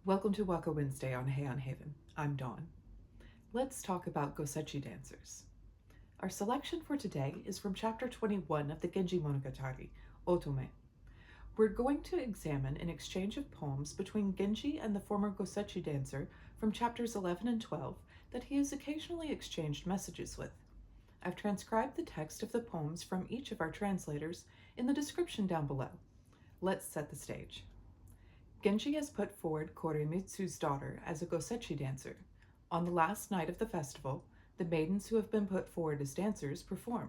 Welcome to Waka Wednesday on Heian Haven. I'm Dawn. Let's talk about Gosechi dancers. Our selection for today is from chapter 21 of the Genji Monogatari, Otome. We're going to examine an exchange of poems between Genji and the former Gosechi dancer from chapters 11 and 12 that he has occasionally exchanged messages with. I've transcribed the text of the poems from each of our translators in the description down below. Let's set the stage. Genji has put forward Koremitsu's daughter as a Gosechi dancer. On the last night of the festival, the maidens who have been put forward as dancers perform.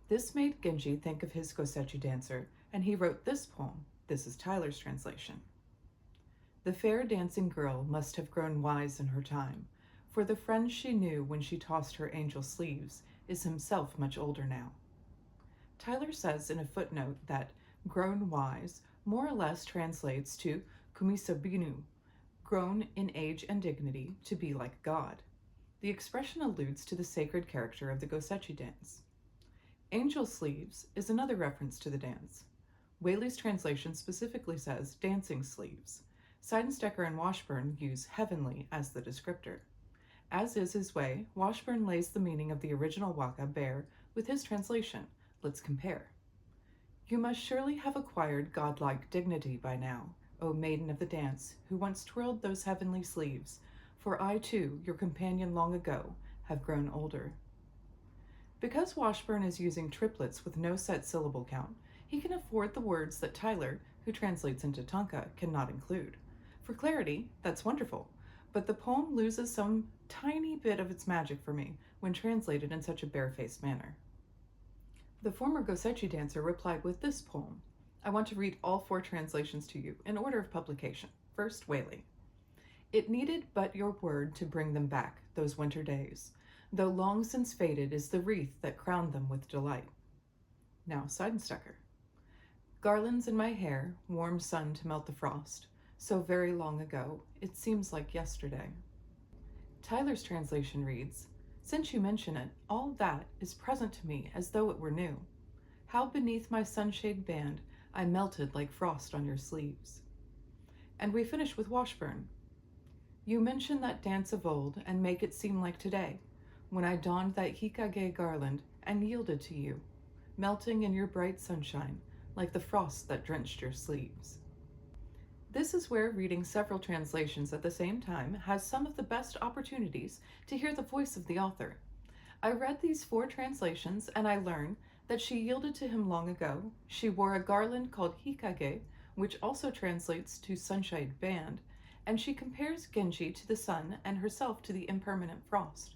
This made Genji think of his Gosechi dancer, and he wrote this poem. This is Tyler's translation. The fair dancing girl must have grown wise in her time, for the friend she knew when she tossed her angel sleeves is himself much older now. Tyler says in a footnote that grown wise more or less translates to kumisabinu, grown in age and dignity to be like God. The expression alludes to the sacred character of the Gosechi dance. Angel sleeves is another reference to the dance. Waley's translation specifically says dancing sleeves. Seidenstecker and Washburn use heavenly as the descriptor. As is his way, Washburn lays the meaning of the original Waka bare with his translation. Let's compare. You must surely have acquired godlike dignity by now, O maiden of the dance, who once twirled those heavenly sleeves, for I too, your companion long ago, have grown older. Because Washburn is using triplets with no set syllable count, he can afford the words that Tyler, who translates into Tanka, cannot include. For clarity, that's wonderful, but the poem loses some tiny bit of its magic for me when translated in such a barefaced manner. The former Gosechi dancer replied with this poem. I want to read all 4 translations to you in order of publication. First, Waley. It needed but your word to bring them back, those winter days, though long since faded is the wreath that crowned them with delight. Now, Seidenstecker. Garlands in my hair, warm sun to melt the frost, so very long ago, it seems like yesterday. Tyler's translation reads, since you mention it, all that is present to me as though it were new. How beneath my sunshade band I melted like frost on your sleeves. And we finish with Washburn. You mention that dance of old and make it seem like today, when I donned that hikage garland and yielded to you, melting in your bright sunshine like the frost that drenched your sleeves. This is where reading several translations at the same time has some of the best opportunities to hear the voice of the author. I read these 4 translations and I learned that she yielded to him long ago. She wore a garland called hikage, which also translates to sunshade band, and she compares Genji to the sun and herself to the impermanent frost.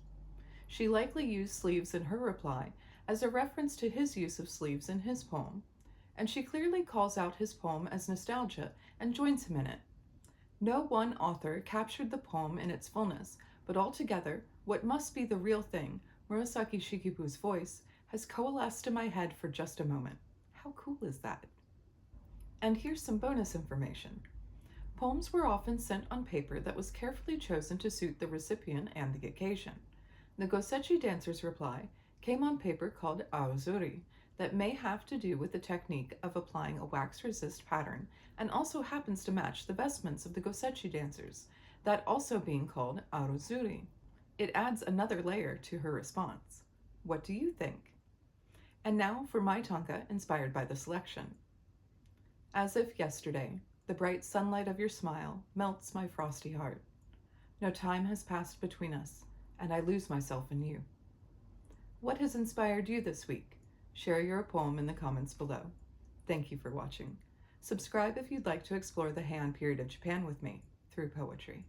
She likely used sleeves in her reply as a reference to his use of sleeves in his poem, and she clearly calls out his poem as nostalgia and joins him in it. No one author captured the poem in its fullness, but altogether, what must be the real thing, Murasaki Shikibu's voice, has coalesced in my head for just a moment. How cool is that? And here's some bonus information. Poems were often sent on paper that was carefully chosen to suit the recipient and the occasion. The Gosechi dancer's reply came on paper called aozuri, that may have to do with the technique of applying a wax-resist pattern and also happens to match the vestments of the Gosechi dancers, that also being called arozuri. It adds another layer to her response. What do you think? And now for my Tanka inspired by the selection. As if yesterday, the bright sunlight of your smile melts my frosty heart. No time has passed between us, and I lose myself in you. What has inspired you this week? Share your poem in the comments below. Thank you for watching. Subscribe if you'd like to explore the Heian period of Japan with me through poetry.